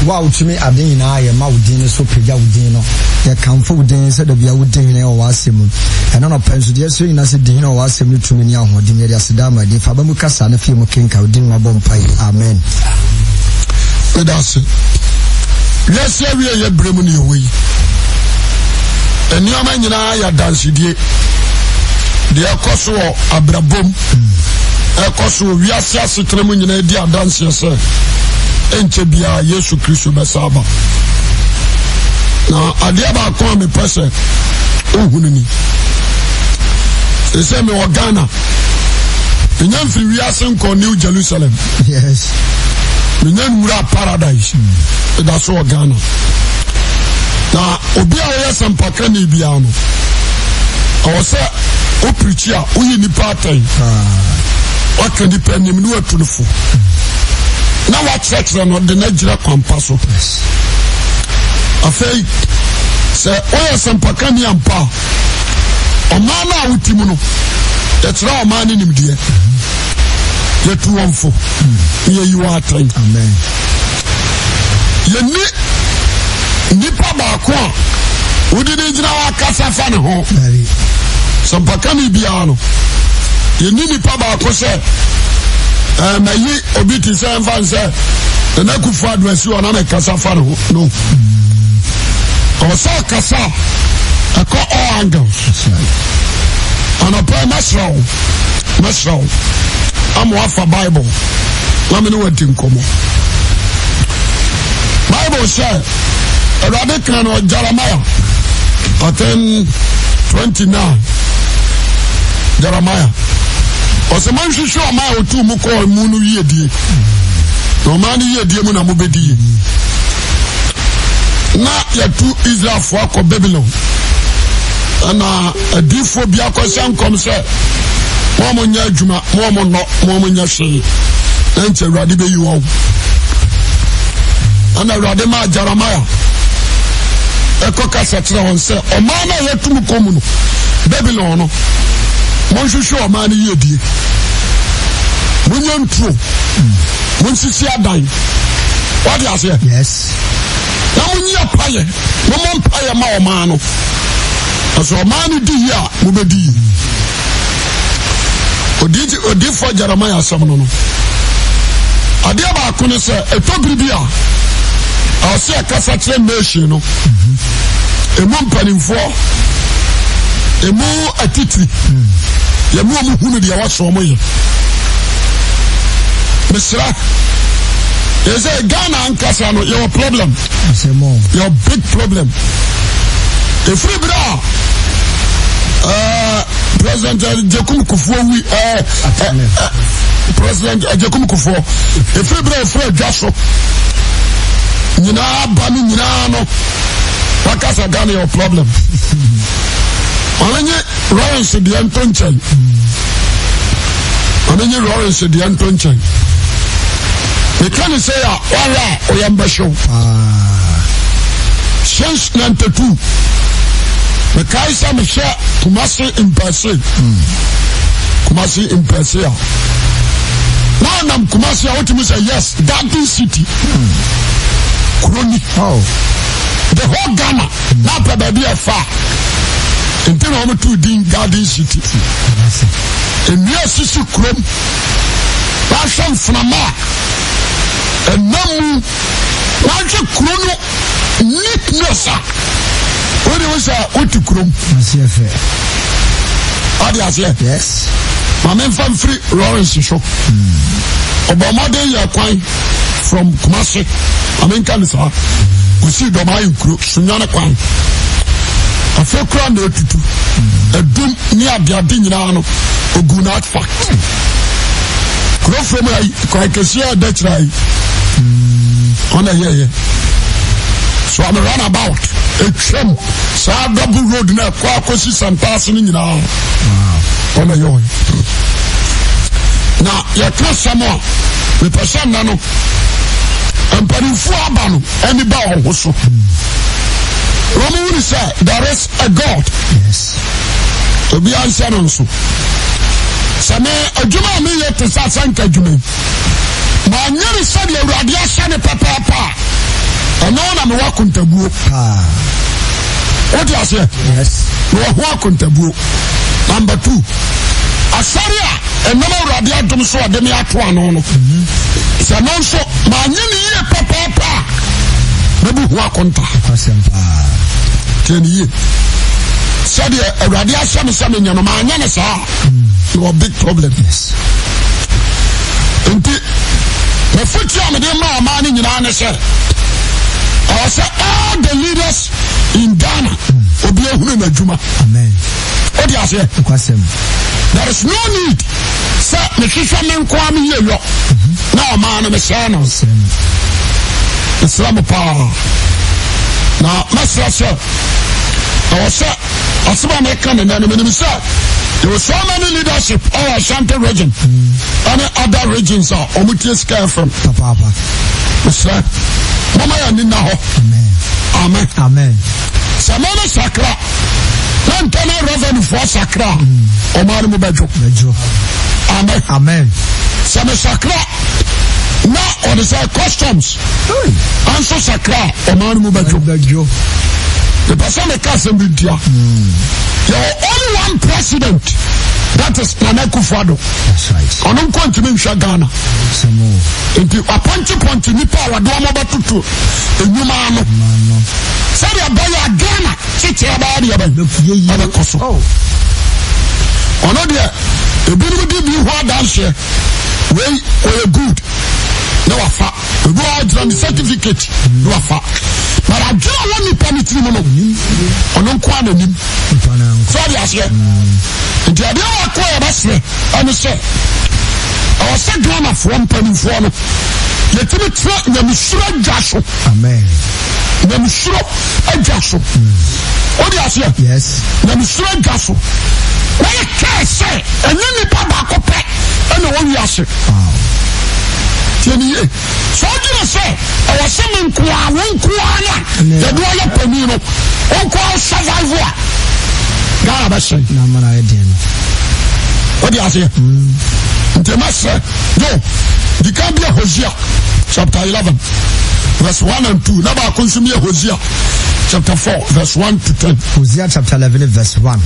wow to me adin na ye ma udin so pega udin no ye kamfo udin se da bia udin ne o wasem eno no penso de so ina se din no wasem ni tumi ni ahodin ye aseda ma de fa ba mu kasa na fie mu kenka udin ma bom pai amen that's it yes ye bremu ni owi eni ama nyina ya dance die de akoso abrabom akoso wiase asetremu nyina di dance se enche bia Yesu Kristo besaba na adia ba ko me pese ohunu ni ese me o Ghana enyam fi wiase nko New Jerusalem yes minyan mura paradise that's all Ghana na obi a wo sampaka ni bia no o se o preach a o yi ni pattern o kan di penim ni watunfo na wa church no de na gira kwampa so afei se o sampaka ni ampa o ma na awutimu no e tra o ma ni nimdie ye tu wonfo ye you are time amen ye ni pa ba ko odi de gira wa kasa fa ne ho sampaka ni bia no ye ni pa ba ko se mayi obi ti se fan se na kufu adwasi ona na kasa fa ne ho no o so kasa ako all angles ana pa masraw amo afa Bible na me no wati nkomo Bible say Erade kan o Jeremiah 10:29 Jeremiah o se man hwehwe o ma otu mu ko mu no yiedie no man yiedie mu na mo bedie na ya tu Israel fo akọ Babylon ana adifo bia ko sankom se mo nya adwuma mo nya hwe enche Erade be yiwo ana Erade ma Jeremiah eko kasa tira on se o ma na yetum komu no Babylon no mo hwehwe o ma na yiedie mo nya ntro mo sisi adan what do you say yes na mo nya paye mo paye ma o ma no aso o ma ni di ya mo be di odi for Jeremiah samno no ade ba ko ne se etobiri bia o se akasa tire nation no emu mpanimfo emu atiti yemu hunu de waso mo ye misra is a Ghana ankasa no your problem your big problem free bra President Jacob Kufuor President Jacob Kufuor free bra free Jaso nyina bani nyina no wakasa Ghana your problem onye Lawrence de Antonchen onye Lawrence de Antonchen they can say wala oyamba show since 92 the kaisa me share Kumasi in Persia now nam Kumasi I want to say yes Garden City Kroni the whole Ghana now probably far until I'm to din Garden City in near Sisi Krom Passion Flama and Namu Waja Krono neatness what do you say what to Krom yes my man from free Lawrence show Obama de ya kwai from Kumasi I mean Kanisa we see the my Sunyana kwai afa kura na otutu edum ni abiade nyina no ogunat fact kuro from ai kwa kesia da trai ona ye so I'm run about etwem sa double road na kwa kosi santas ni nyina ona yo na ya kasamo me person na no amparifu abano eni ba ho so Roman say there is a God. Yes. To be answered also. Same adwuma me yet to sanka adwuma. Ma nyeri said the radiation papa. no wa kontabuo what you say yes no wa kontabuo number 2 asari a enama urade adom so ade me ato ano no se no so ma anye ni ye papa na bu ho akonta asempa teni said urade asem se me nyama ma anye ne sa no big problem yes enti the future am dey ma ni nyina ne se I say all the leaders in Ghana obi ehunu na djuma amen what do you say there is no need say me hwehwe me nko am ye yo na o ma no me say no Islam pa na masra say I say asaba me kan na me say there were so many leadership all Ashanti region and other regions are omutie scare from papa Islam mama ya nina ho amen amen samana sakra Lantana revenue for sakra omar mu bejo amen amen sama sakra na on the customs anso sakra omar mu bejo the person that can send it here there only one president that is Nana Akufo-Addo. That's right. Onon kwanti me hwa Ghana. Samo. Enti aponti nipa wado amabatutu enyuma ano. Sari abaya Ghana chiche abaya ya ba. Aba koso. Oh. Ono de ebiru di bi ho adanse. We good. No afa. We go out on the certificate. No afa. But I do not want to permit him. Onon kwa na nim. Sorry asye. Nti ade akwa basre anu se o se drama from panifo no yetimi tra nyamusuro adwaso amen nyamusuro adwaso odi asia yes nyamusuro adwaso why can say enye nipa ba ko pe ene wo wi ase tieni ye so dina se o se menkoa wonkoa na ye do ya pani no wonkoa survival God bless you. No man I did. What do you say? The master, no. The can be a Hosea, chapter 11, verse 1 and 2. Never consume Hosea, chapter 4, verse 1 to 10. Hosea chapter 11, verse 1.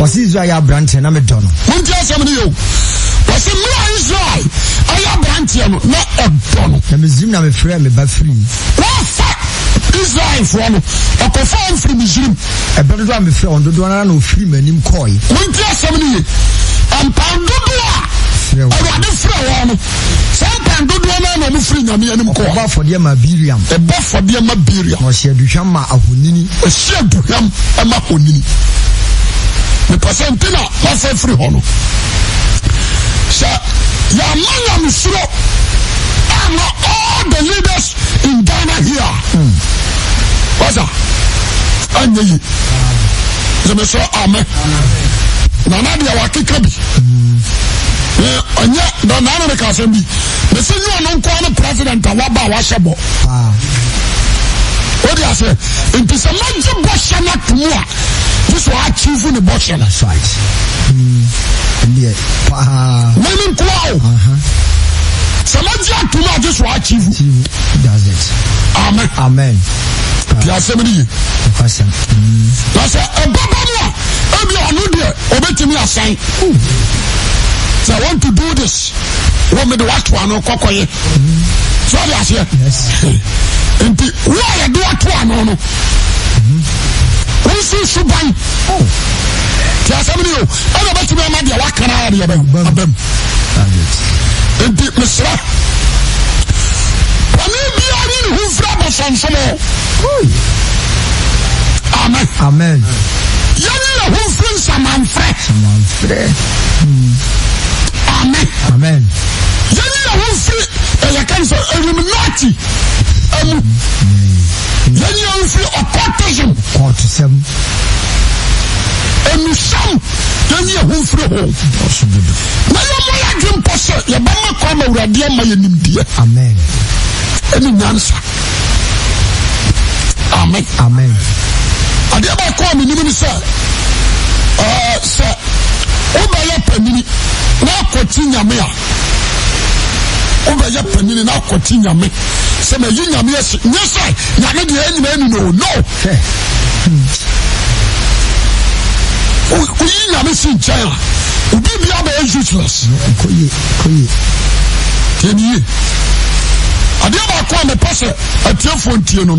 Was Israel branch and I'm a donor? One tell some of you. Was it more Israel? I am branch, not a donor. The museum I'm a friend, but free. Israel from a confirm from Muslim. A better one before on the one no free man in Koi. One tell somebody and Pandudua. I want to throw on some Pandudua no free Nami and Mko for dear Mabiriam. A buff for dear Mabiriam. Or she had Duchama Ahunini. A share to him a Mahunini. The percentina was a free honor. Sir, Yamaya Musro. I'm all the leaders in Ghana here. What's that? Anyi. Zeme so amen. Nana dia wakikabi. Anya nana me ka sembi. Me se you no nko na president awaba wa shebo. What do you say? It is a major bossa na tumua. This will achieve the bossa. That's right. Yeah. Meaning kwao. Samaji atuma just will achieve. Does it? Amen. Amen. Piasemini. Question. That's a baba. Ebi onu de obetimi asan. So I want to do this. What me the what one or kokoye. So that's here. Yes. And why do what one no? Who see suban? Oh. Piasemini o. Eno betimi amadi wa kana ya abem. And the Messiah. Who frabos on some amen. Amen. Yana who free someone fresh. Amen. Amen. Yana who free a cancer Illuminati. Yana who free a courtesan. Courtesan. And some Yana who free home. Now you dream posse. Your mama come over dear my dear. Amen. Any answer. Amen. Amen. I never call me, sir. Sir, Obaya Penini, now continue me. Obaya Penini, now continue me. say me yin nyame ase nye say nyame de anyina anu no yin nyame si nkyɛn obi bia ba useless koye teni adeɛ baako a mepɛ sɛ atiefo ntie no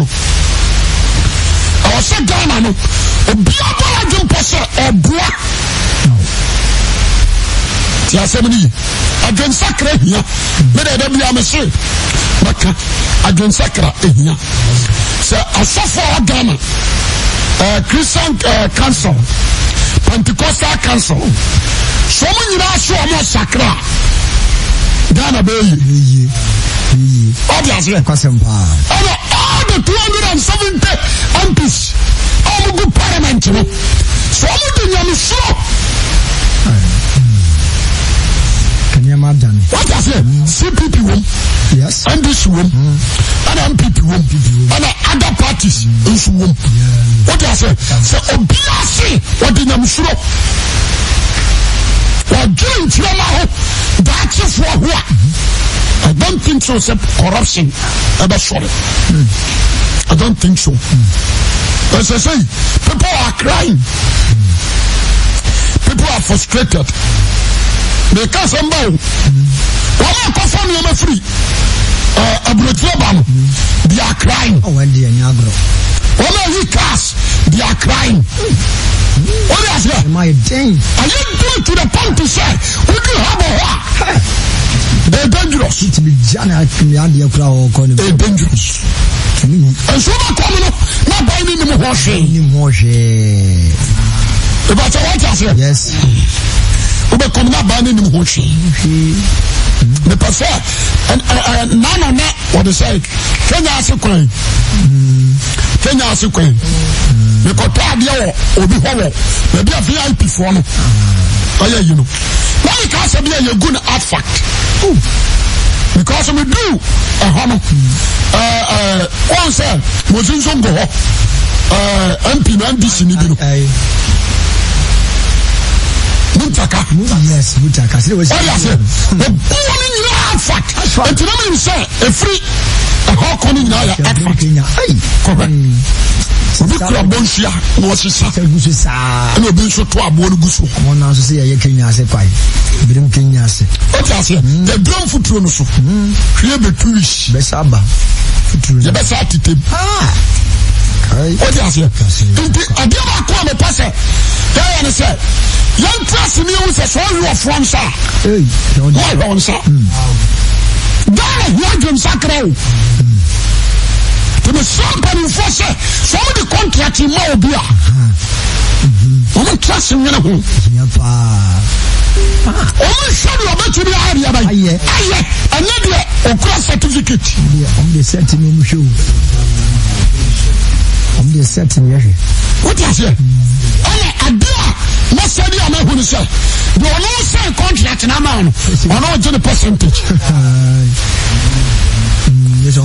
ɛwɔ sɛ Ghana no obia ba adwempɔ sɛ ɔboa ti asɛm no yi adwensakra hia mede da bia me se maka adwensakra hia sɛ asɔfo a Ghana Christian Council Pentecostal Council so mo nyina so ɔmo sakra Ghana bɛyi obviously all the 270 MPs all good parliament no so ɔmo de nyame so what I say? CPP won, yes, NDC won, and MPP won, and other parties won. What I say? So obviously, what did you say? What doing to that's just what? I don't think so. Except corruption, ever sorry. I don't think so. As I say, people are crying. People are frustrated. Because I'm bound. One person you free. They are crying. Oh, when they are Niagara. One of cars, they are crying. What is that? Am I dang? Are you going to the point to say, would you have a war? They're dangerous. To be Jana, the crowd, they're dangerous. And so not coming up, not buying any more. About what I say? Yes. Ube komina bani ni mhoshi. Me pese nana na what they say Kenya asekwan. Kenya asekwan. Me koto ade wo obi howo. Me bia VIP fo no. Oya you know. Why can say be a good artifact? Because we do hono. One say Mozinzo go MP na NDC ni bi no. Mutaka. Yes, Mutaka. What I say? The one in your fact. And you know say a free a hawk on in your fact. Correct. We could have been here. Was it Saturday? And we've been so to a board goose. One now to say a Kenya say quite. Bring Kenya say. What I say? The drum for Tronoso. Clear the Turish. Besaba. The best attitude. What I say? I give a call the passer. There I say. Young person you say so you are from sir. Hey, why on sir? Dale, you are sacred. To the somebody for say some of the contract in Mobia. I'm trust him. Oh, sorry about you. I need a cross certificate. I'm the setting show. I'm the setting. What is it? I do. Most of them who say, you don't say contract in a man, or not the percentage.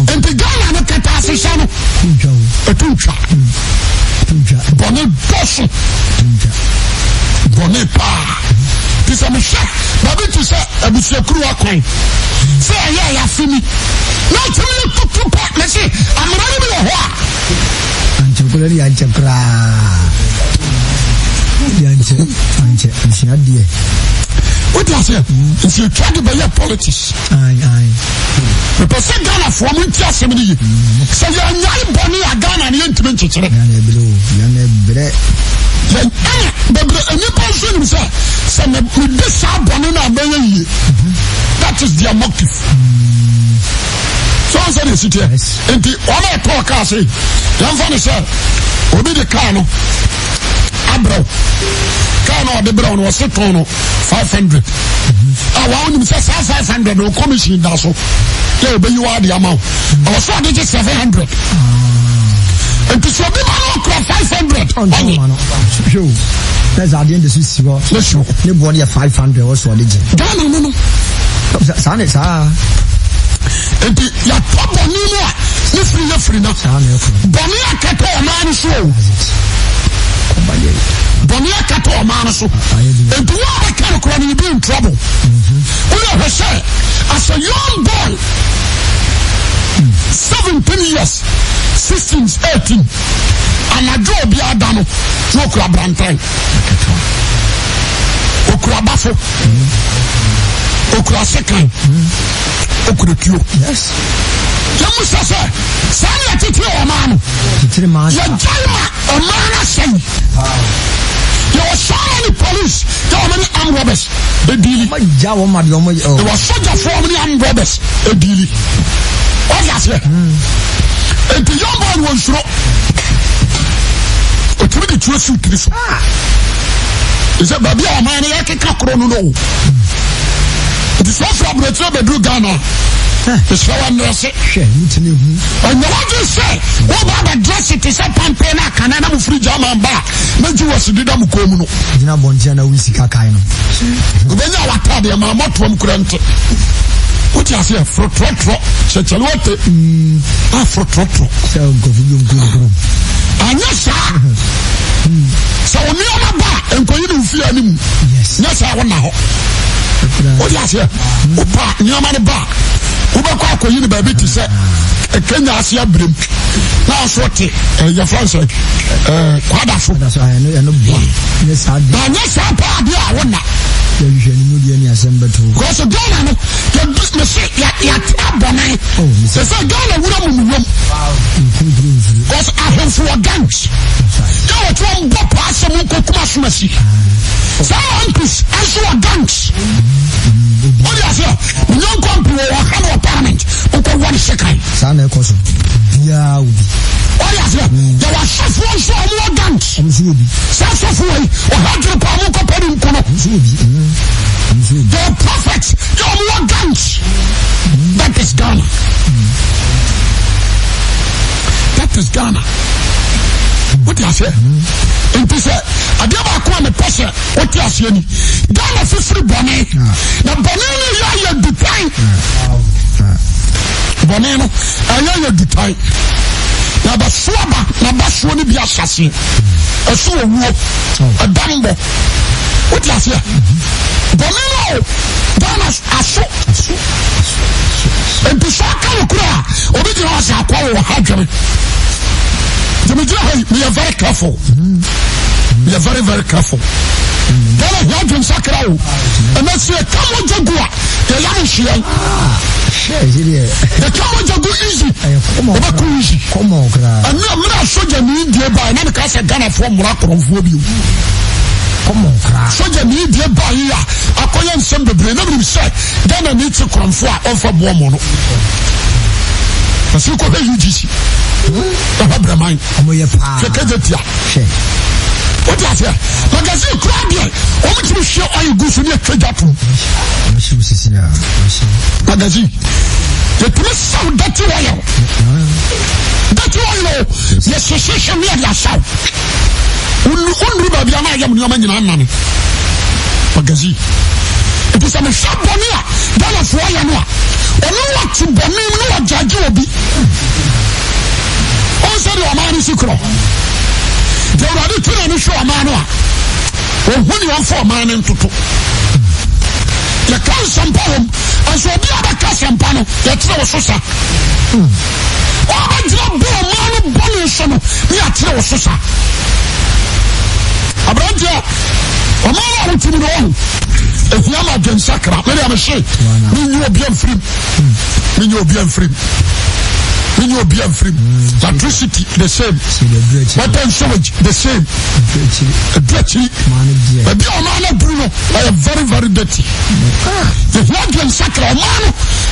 And the Ghana and the Catasation, a tucha, Bonnet Bosso, Bonnet Pa. This is a machine, but it is a Monsieur Crew. Say, yeah, Fini. Not to me, to part, let's see, I'm running a war. And to put it at your what I say? If you try to buy your politics, the person Ghana from India, somebody say you're not Bonnie a Ghana and intimate. Any person himself, some with this Bonina, that is their motive. So I said, it's here. And the other talk I say, young funny sir, will be the Kano. Abro. Kano the brown was a ton of 500. I want him to say 500 no commission that's all. Yeah, but you are the amount. I was so just 700. And to show me man 500. Sure. That's the end of the show. Let's show. The body of 500 also. No. Sanes and your top bonina, you're free now. Bonia Cato man show. Bonia Cato man so. And to what I can't cry, you'll be in trouble. We have say, as a young boy, 17 years 16 18 anajo obi adano no kura brantan okura bafo okura sekan okura kio yes jamu sasa sani atiti o manu titiri ma ya jaima o mana sen there was so many police there were many armed robbers edili ma jawo ma de o there was soldier for many armed robbers edili what you say and the young boy was shot o tiri di tuo su kiri so is that baby o man ya keka kro no no it is not from the bedroom Ghana. It's how I'm dressed. And the one you say, what about the dress it is a pampena, Canada, free German back. But you was the Damukomo. Dina Bontiana, we see Kakaino. When you are tired, my mother from Grant. What you say, for trotro, such a lot. For trotro. So go for and yes, sir. So we are back and go in fear him. Yes, I want now. What you say? Opa, near my back. Ubakwa ko yini baby ti say Kenya Asia brim na so te your France kwadafo that's I know yes I na yes pa dia wona ya usually no dia ni asemba to ko so Ghana no ya business ya abonai so Ghana wura mu wom because I have for gangs ya what one go pass some ko kuma sumasi so uncles and so gangs what you say no company or parliament uko one second sana ekoso dia ubi what you say there was so more gangs amsubi so o hadro pa mo ko pedi nkono amsubi the prophets your more gangs that is Ghana that is Ghana what you say it is adeba ko me pose what you say ni Ghana free bonnet na bonnet ya dutai bonnet no ya dutai na ba suaba na ba suo ni bi asase eso owuo adambo what you say bonnet no Ghana aso and to shaka kura obi je ho sa kwa wo hadwere we are very careful. We are very, very careful. Then I heard him sakrao. And that's why come on Jagua. The young share. The come on Jagu easy. Come on, and I'm not soldier need by another class of Ghana from Morocco for you. Come on, soldier need by here. I call him some the brain. Nobody said Ghana needs to come for offer Bomono. Parce que quoi UGC pas mind amoye pa kekejetia what you say magazine crowd o mutimi hwe oil gusu ne twajato mashi usisina magazine the three sound that oil yes social media sound unu ba bia na yam nyoma nyina nane magazine it is a shop bonia dala fo ya no onu wati boni no wajaje obi on said o man sikro de wadi tuna ni show man no o huni won for man ntoto ya kan sampa hom aso obi abaka sampa no ya tire wo sosa o ba jira bo man boni so no ya tire wo sosa abranja o man wa timi no if you are against Sakra, let me say, you will be free. You will be free. You will be free. Electricity, the same. Water and sewage, the same. Dirty. But the man Bruno, I am very, very dirty. If you are against Sakra, man,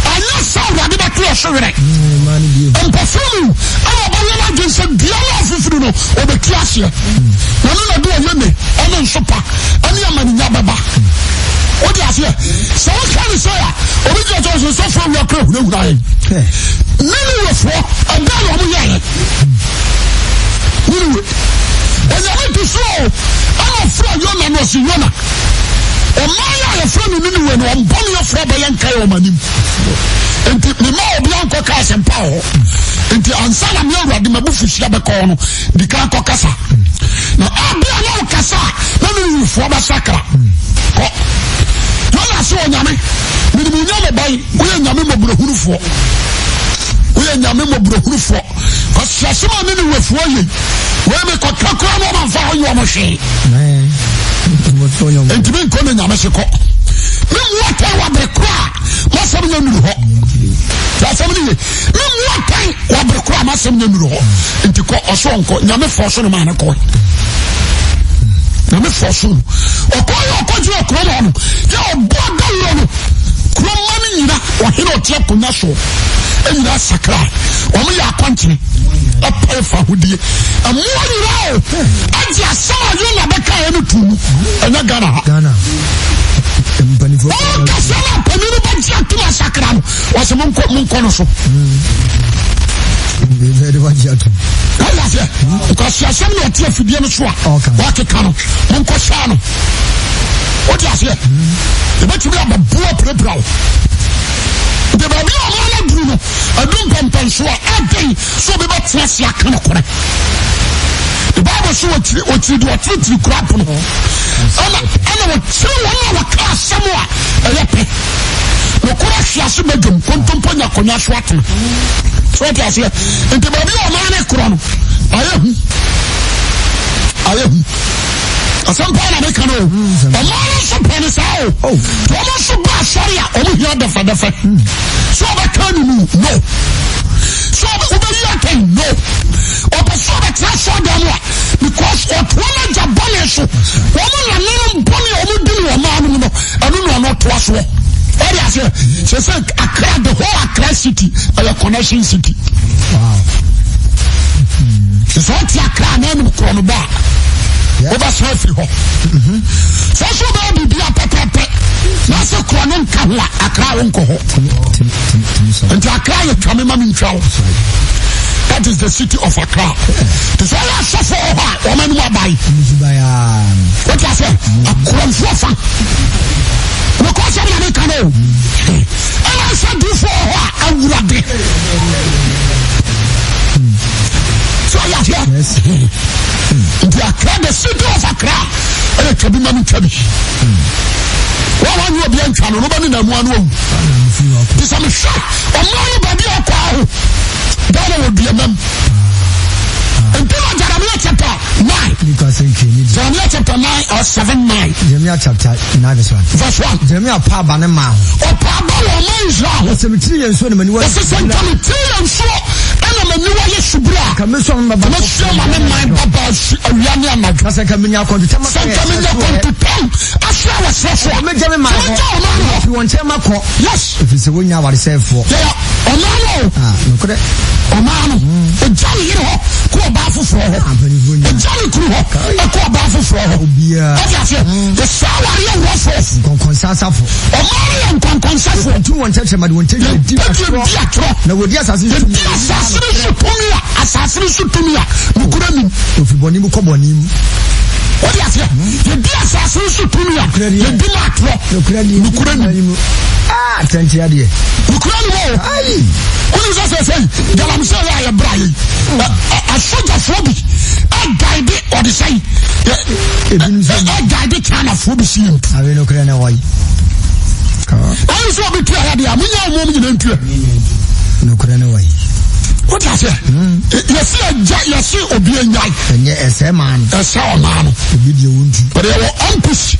I know sound like that to show it. And performing, I am against the dialogue of Bruno or the class here. No, do a yummy, and then supper, and Yaman Yababa. What do you say? So what can you say? Original so far we are close. No, right. Many of what a guy on the yard. And I went to show. I'm afraid you're not see Yona. And my friend in Ninu and I'm born your friend by Yankayomanim. And the more Bianco Cass and Power. And the Ansala Mura, the Mabufu Shabacono, the Kanko Casa. Now I'll be a Casa. Let me for Masaka. So nyame me nyame bai we nyame mabro hurufo we we are Yamim Brohufo. Because Shasima didn't wait for you. Where we could talk on for your machine. And to be calling Yamashiko. What I want the crack. What's something new? That's something. What time? What the crack? What's something new? And to call a song called Yammy Fortune Man. Yammy Fortune. Or call your Cron. Your brother. Cromania, or he not check on that show. And that's a cry. Only our country. A pay for who did. And more now. I just saw you never can do. And I Ghana. Oh, Cassandra, Penny, to my sacram. Was a monk of Monconoso. Very much. Because she has some not here for the other. What a canoe. Moncosano. What is it? The better be a poor prebrow. The baby of Mala Bruno, I don't compensate anything, so be about Tessia Canocre. The Bible says what you do, what you crap on. And I will tell our class somewhere. No crash, yes, Megan, Contemponia Conaswatan. So it is here. And the baby of Mala Crono. I am. Some part of the canoe. A man upon his own. Oh, Thomas of Basharia, only here the father. So the canoe, no. So the Uber no. Or the so the class of them, because what woman Jabonish, woman and little bunny or do a man, I don't know not to us. What is it? She said, Accra, the whole Accra city, a connection city. Wow. It's what Accra name of Chronobar. Over Sophie. So, baby, be a pet. That's a crown Kala, a crown coho. And Accra, you come in Charles. That is the city of Accra. The soil of Sofa, woman will buy. What I say? A crown sofa. Because I'm a canoe. And I said before, I would have been. So, yes. The city of Accra, and it can be money to me. Well, you be in China, nobody in one room. This I'm a shot. I'm not a cow. That would be a man. And Jeremiah chapter 9. Jeremiah chapter 9 or 7-9. Jeremiah chapter 9 verse 1. Jeremiah Pabanema. Or Pabalo Manza. The cemetery and so many words. The cemetery and so. And I'm a new Subra. Commission of my Papa. As I come in your country. As I was saying, I'm going to you want to tell my call. Yes. If it's a winner, what is said for. Omano. Omano. The Johnny, you know, call Bafu for her. The Johnny Crew, a call Bafu for her. The salary was for Conconsa for Omani and Conconsa. 200 I won't tell you. No, yes, assassin to me. If you want him, come on him. What is it? The dear assassin to me. The Dimatro. Ah, 20 idea. Ukraine. What is that saying? The Lamsaya Brian. A soldier phobia. I guided or the same. I guided China phobia. I will look at why. I saw me to have the Amunia woman in no Ukraine. What is it? You see, Obian Yai. And yes, a man, a sour man. But they were ambush.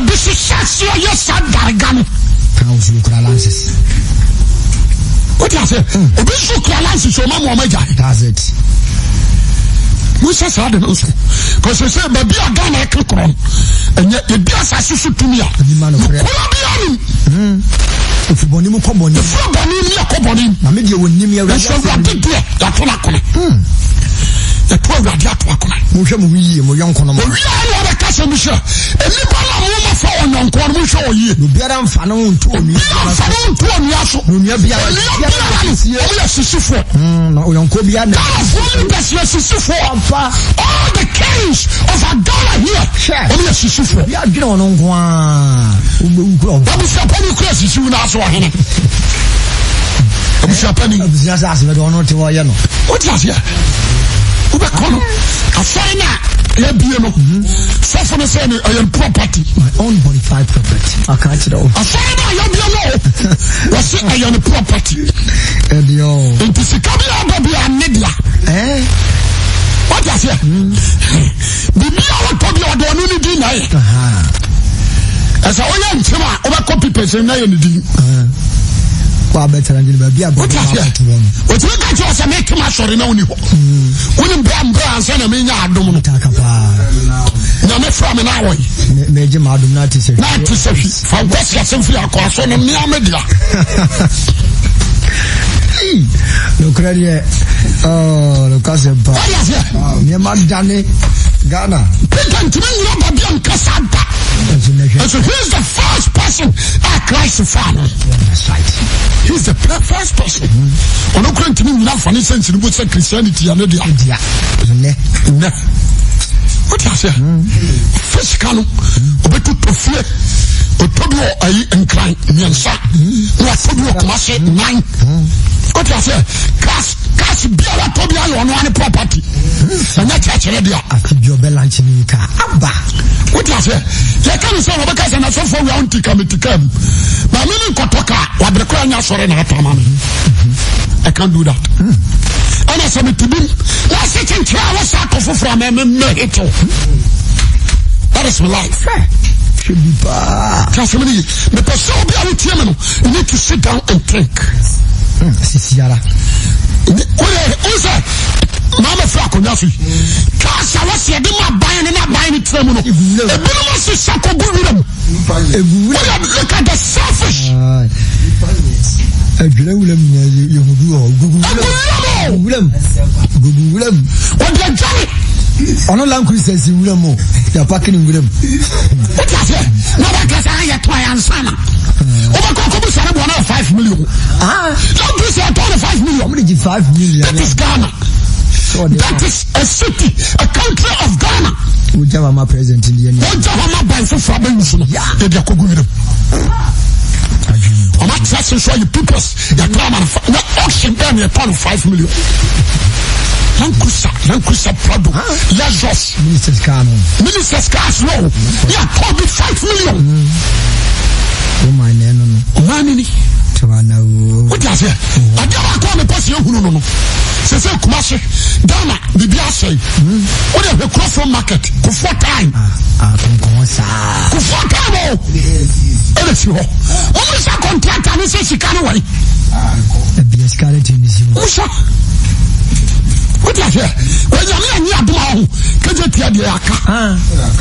This is Sassy, yes, son, Gargan. Council Kralansis. What is it? Obispo Kralansis, so Mamma Major. Does it? We just had an also. Because they said, but be a gun like Kron. And yet, the dear Sassy to me. The man of Kralansis. If you want him, come on. If you want him, come on. I made you win him. That's what I did. That's what I call. The poor Radiatua. Mushamu, young Conor. We are a castle, monsieur. And you call a woman for on Cornu show you. You better have fun on to me. Fun to me, also. You be a sister. No, young Kobian. All the kings of a dollar here. Only a sister. You are going on one. What is the penny crisis you now saw him? What is here? Ube kono. Asana ya biye no. So for the same property. My own bonafide property. I can't know. Asana ya biye no. Was it a property? And yo. It is a cabinet be a media. What does it? Bibi awo tobi odo onu ni din na ye. Asa oya ntima oba copy person na ye ni din. Kwa better than ba bia ba. What does it? What you got you say make ma sorry na oni ho. Oni mbra ansa na me nya adom no. Taka pa. Na me from na wo. Meje ma adom na ti se. Na ti se fa kwasi asemfiri akwaso no me amedia. No credit. Oh, no casempa. Me madane Ghana. President me you ba biam kasanta. So he's the first person at Christ father. That's right. He's the first person. Ono krenti me na fa ni sense ni bo say Christianity and dia. Ne. What you say? Physical. Obetu tofie. Otobi o ayi enkran nyansa. Na tobi o komase 9. What you say? Cash biara tobi ayo ono ani property. Na church dia. Afibio be lunch ni ka. Aba. What you say? You can say Obeka say na so for round tikam. Na me ni kotoka wa breko anya sore na atama me. I can't do that. And I said to me, let's sit and try what's out of from me it. That is my life. Should be bad. The person will be able to you need to sit down and think. Sisiara. Who's that? Mama Flacco, nothing. Cast I was here, they might buy and not buying it. A minimum is Sako Guru. Look at the selfish. What on a long Christmas in William, you're packing in William. What is it? No, because I had my answer. Over 5 million. Don't you say 5 million? How many 5 million? That is Ghana. That is a city, a country of Ghana. Would you have my present in the end? Would you have my buy for Fabian? Yeah, they're going. I'm not just show you people that come and auction them a pound of 5 million. Lankusa Prado, Lazos, Minister's Cars, no. Yeah, probably 5 million. Oh, my name, what does it? I don't call the person who no. Say, Kumasi, Ghana, Bibia say, what is the cross market? For time. For time, what is a contract and says she can't wait? The escalator is you. What is it? When you're near Blau, can you tell the Aka?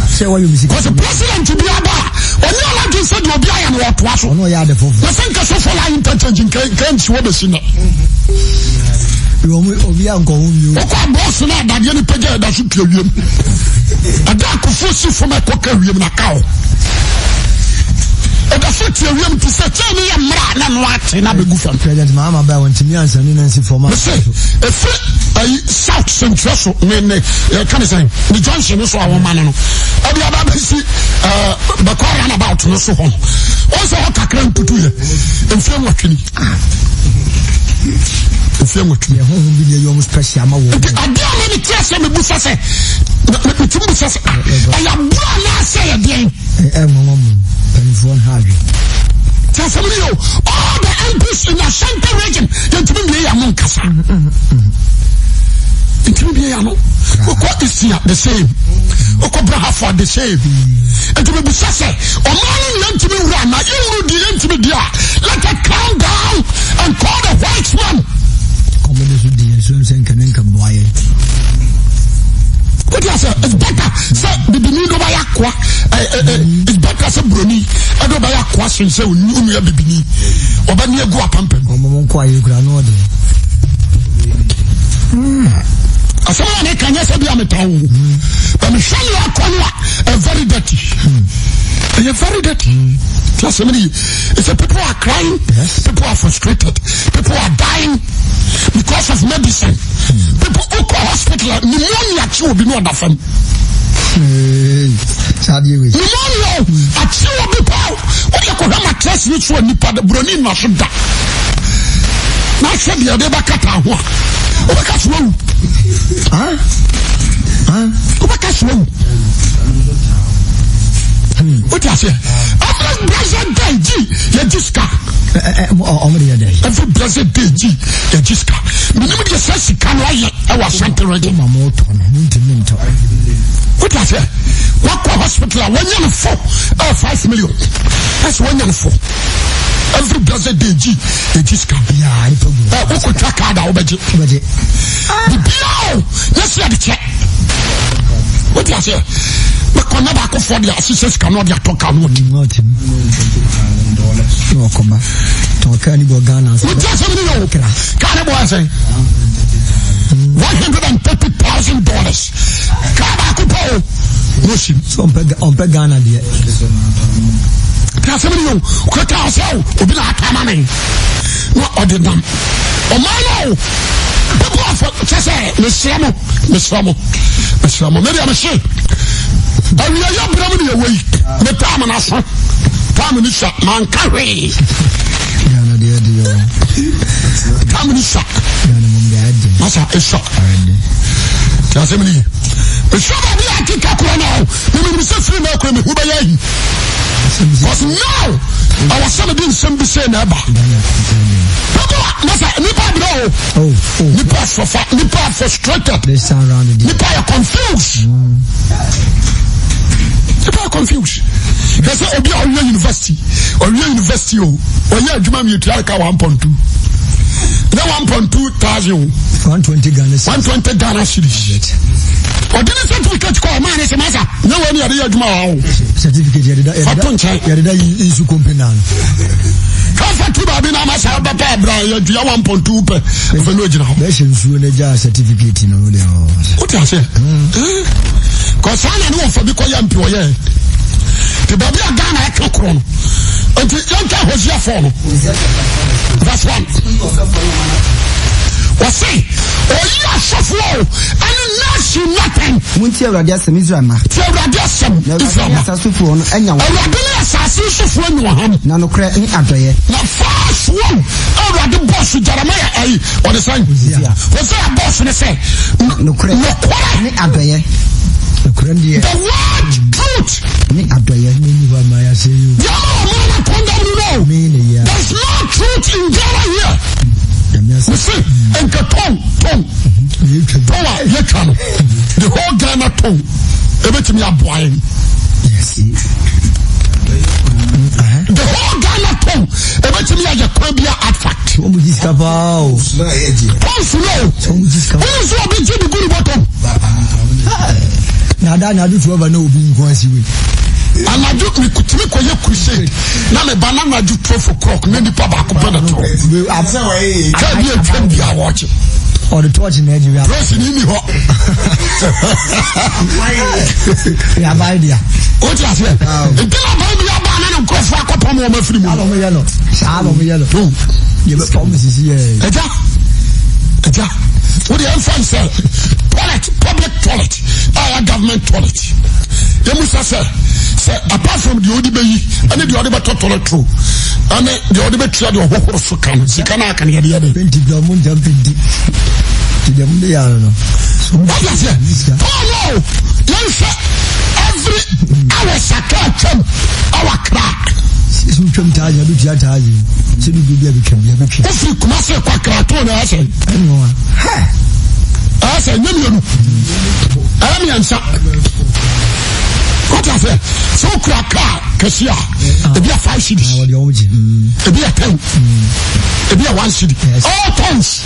Say what you miss. Because the president to be a bar, when you're like you said, you'll be and what was. Oh, no, yeah, the phone. The same case for line interchanging can't show the sinner. You are going you. Okay, boss, that the only page that should kill him. A dark force from a cocker, you a cow. And the foot you room to say, tell me a man and what in a big fan. President Mama Bow and Timians and Nancy for my say, a South Central, can I say, the Johnson is our man. I'll be about to see the Koran about no so home. Also, what I claim to do in film watching. In film watching, you almost press your mouth. I don't let me tell some of say, I am one say again. Tell somebody, all the MPs in the Central region, don't be a monkasa. It will be a no. What is here the same? Okobra for the same. And to be sassy, or morning lent to me run, now you will be into me, dear. Let it calm down and call the white man. Communities with the insurance and can income boy. What is it? It's better. Say, the Benino Bayakwa. It's better, say, Bruni. I don't buy a question, say, you have the Bini. Or when you go up and pen. Or Monquay, you granode. I saw an can yes, be a town. But I'm sure you are very dirty. They are very dirty. Just it's a people are crying, people are frustrated, people are dying because of medicine. People who go hospital, pneumonia will be no other fun. Pneumonia, I chill people. What you could have a test which one you put the brony machine. Now, said the other back at our Obakasu wu. Obakasu wu. What you say? Every blessed day, you just car. Every blessed day, you just car. Minimum you say she can lie. I was something ready. What you say? What hospital? 1 year for 5 million. That's 1 year for. Every blessed day, you just car. Yeah, I could track out our budget. The bill. Let's see the check. What you say? But never go for the assistants cannot talk about $120,000. No, come back. Talk any Ghana. What does it mean? Canada say $130,000. Canada, no shit. So on Ghana, dear. That's a million. What I say, we be like money. What are the them? Oh my no. Miss Ramo. Maybe I'm a shame. But we are young, probably awake. The time and us, time and shot, man, carry. Time and shot. Massa is shot. That's a minute. The shot of the Akika now. We will say free milk when we were young. Because now, our son of some be saying about. Massa, Nipa no. Nipa frustrated. They sound around the Nipa confused. People are confused. They say, Obi Oyo University. Or yeah, Juma Mutualka 1.2. Now 1.2 thousand. 120 Ghana cedis. Or didn't certificate call man is a matter. No one here Juma. Certificate is to company. Comfort to Babina Massa Papa Brian, you are 1.2 per certificate in what I say? Because I know for because I'm employer. The baby are Ghana at Cocron. Until Yanka was your phone. That's one. Or say, or you are so flow, and nothing. Won't you radiate some Israel? Tell radiate some Israel. And your assassination when you are home. Nano crack in Adria. Now, fast one. Oh, the boss with Jeremiah, or the same. Was there a boss in the say? No crack, no Adria. The word truth. There's no truth in Ghana here. We see, and the tongue. The whole Ghana tongue. Everything you are buying. Yes. The whole Ghana tongue. Everything you are your Caribbean artifact. Now do to ever know being going away. And I do me could crusade. Now the banana do 12 o'clock, many papa could I'm watching. Or the torch in Nigeria. Pressing in the hot. Yeah, my idea. What you say? Until I buy me a banana and cross back upon my free yellow. Shalom yellow. You have promises here. What the infant say? Public toilet. Government toilet. They must say, apart from the ODB, and the other toilet true. And the other trade of what for can. Sikana can hear the other. 20 Blomun jumping deep. To them, they are no. So, what is it? Oh no! You say every hour, Saka, our crack. Some time, you do that. So, you be able to be if you come as a quacker, I say, I say, no, I am answer. What I say? So crack Cassia. It be a 5 cities. It be a 10. It be a 1 city. All tons.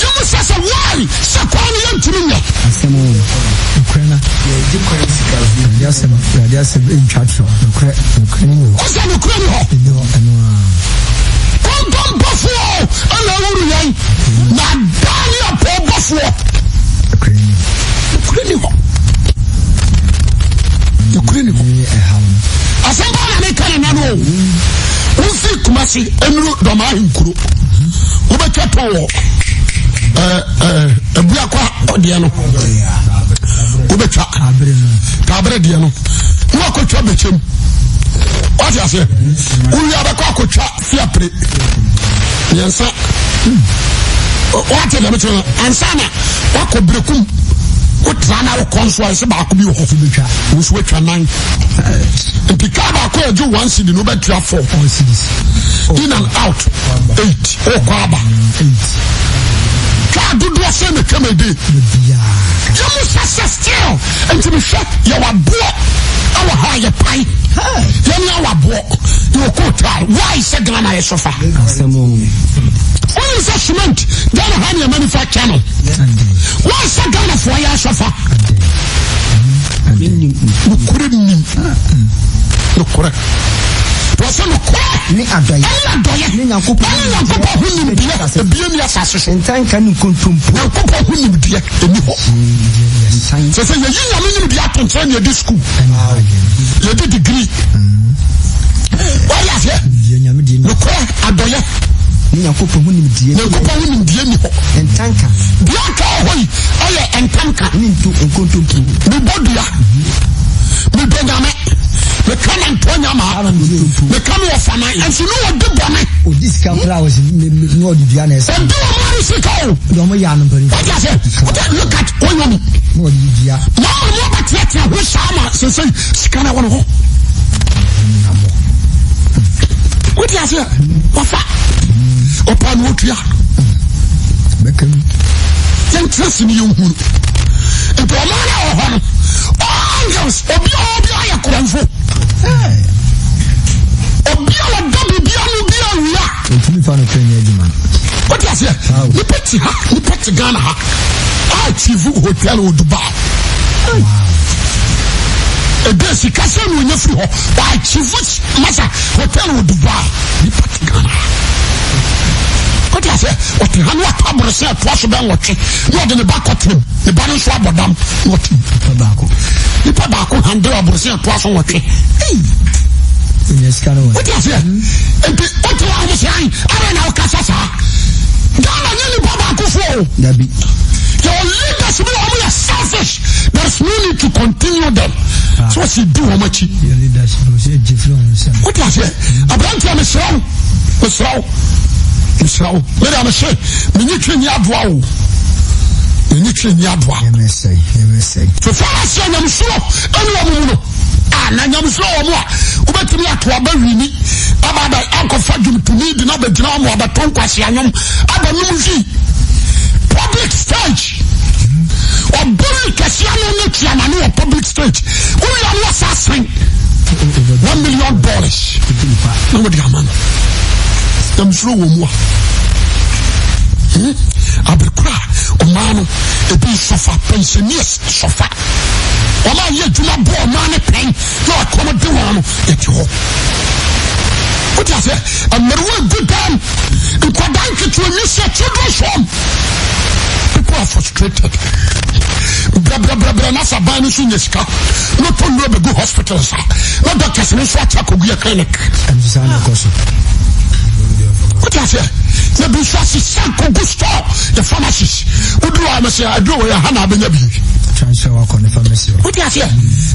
You must say why? Sakwani and Timina. Ukraine. Yes, in church. Ukraine. What's that Ukraine? Come Buffalo. And I will young. Now, Daniel Paul Buffalo. Ukraine. Asamba na kan na no. Unsi kumasi enru doma hinkuru. Ubetwa to ebua kwa ode no. Ubetwa kabre de no. Wo akotwa bechem. What you say? Uya ba kwa akotwa fiapre. Yensa. what tell me to ansana wako brekum Utrana o console se ba ko bi wo betwa wo so betwa nan mpika ba ko eju 1 cedi no betwa 4 cedis in and out 8 o kwaba 8 ka dudu ase me kemede bia you must still until me shot you wa bo our higher pai you know wa bo you ko tar why say Ghana e sofa Why is that cement? Ghana have your manufacturer channel. Why is that Ghana for your sofa? Look correct. Was no correct. Me adoye. Me nyankopo. Me nyankopo hunim dia. Ebiem ya sasoso. Entanka ni kontum. Nyankopo hunim dia. Emi ho. So say you hunim dia tonton ye dis school. You did degree. Why is it? Look correct. Adoye. Nyankopo hunim die. Nyankopo hunim die ni ho. Entanka. Bianca hoyi. Oye entanka. Ni ntu nkontompu. Me bodua. Me bedame. Me come and Tonya ma. Me come here for my and you know what the bomb. Oh, this camera was no the honest. And do what is it called? No more yarn. What is it? Look at Oyoni. No the no but yet who sama say scan I want to go. What is it? Wafa. Upon what ya? Bekem. Young trust me you. E promana o hono. Angels, obi ya kuranfo. Obi ala dobi bia no bia wia. Ntumi fa no kwenye adwuma. What is it? Ni peti Ghana ha. Chivu hotel o Dubai. Wow. E desi kase no nya firi ho. Chivu masa hotel o Dubai. Ni peti Ghana. What is it? What the hell what abro say twaso ben wote. No de ne ba kotem. Ne ba no so abodam. What? Ni pa ba ko handle abro say twaso wote. Yes, kind of. What is it? And what you are saying? I don't know Kasasa. Ghana nearly Baba Kufo. Dabi. Your leaders will be selfish. There's no need to continue them. So what's he do how much? Your leaders will say different. What is it? Abrante Misrao. Let me say, we need to Yadwa. We need to Yadwa. MSA. So far as I'm sure, anyone. Na nyamso omo ubetimi atoaba wini abada akofa dum tumi di na bedina omo abaton kwase anyom abanum fi public stage obuli kasia no no tiana no public stage we are not assassin $1 million nobody amana nyamso omo abekura omano ebi sofa pensioners sofa Ola ye duma bo mane pen no accommodate one et ho. What is it? A merwe good time. In kwadanke to a new set children's home. People are frustrated. Bra nasa bani sunyeska. No to no be go hospital sa. No doctors no so attack oguya clinic. And this ana koso. What is it? The business sanko gusto the pharmacist. Udu amase adu ya hana benya bi. Transfer work on the pharmacy. What is it?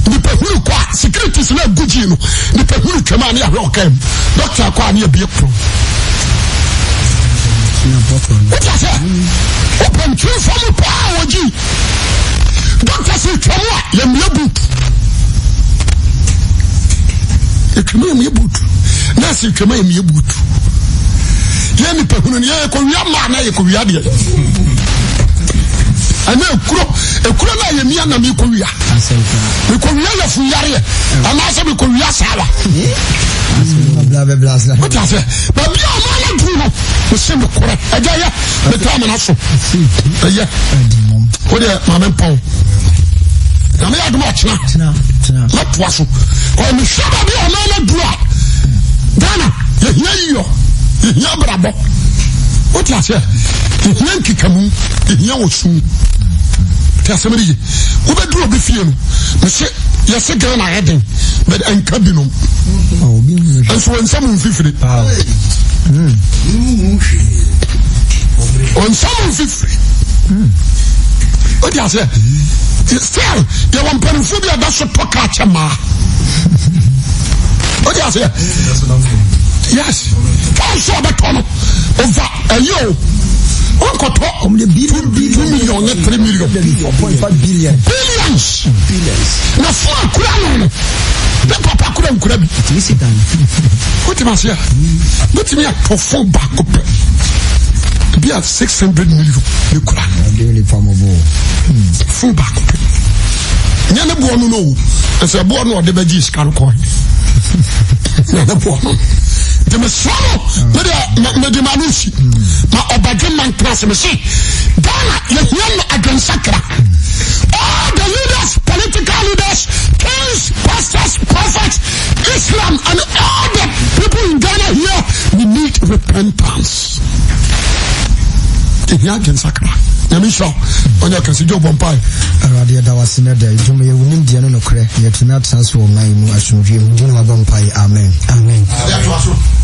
The people kwa security is not good you know. The people come on here okay. Doctor kwa ni be pro. What is it? Open two from power G. Doctor say twa ya mlebu. Ekuma ya mlebu. Nurse ekuma ya mlebu. Ye ni pehunu ni ye ko wi ma na ye ko wi ade. Ana ekuro na ye mia na mi ko wi a. Mi ko wi ya fu yare. Ana se mi ko wi asala. Bla bla bla. What is it? Ba mi o ma na dru no. O se mi kore. Eja ye. Me ta ma na so. Eye. O de ma me pon. Na me adu ma china. Na poaso. O mi shaba bi o ma na dru a. Ghana, ye yo. Ihe brabo. What is it? Ihe nkikamu, ihe wosu. Te asemri ye. Wo be duro be fie no. Me se ye se gan na heden. But enka bi no. Oh, bi no. Enso ensam mfifiri. Onsam mfifiri. What is it? Still, you want perfume that so poka chama. What is it? Yes. Can't show the tunnel over a yo. Onkoto. 2 million, 3 million. 4.5 billion. Billions. Na fun akura no. The papa akura nkura bi. Sit down. What you must hear? Let me to phone back up. Be at 600 million. You could daily farm of phone back up. Nyana buono no. As a buono or the veggies can coin. Nyana buono. The Messiah, Medimanusi, my Obagiman class, Ghana, you're against Sakra. All the leaders, political leaders, kings, pastors, prophets, Islam, and all the people in Ghana here, we need repentance. You're against Sakra. Yamisha, on your consider Bompai. Radia Dawasina, you may win the no crack, yet not transform my Ashun dream, Juma Bompai. Amen. Amen.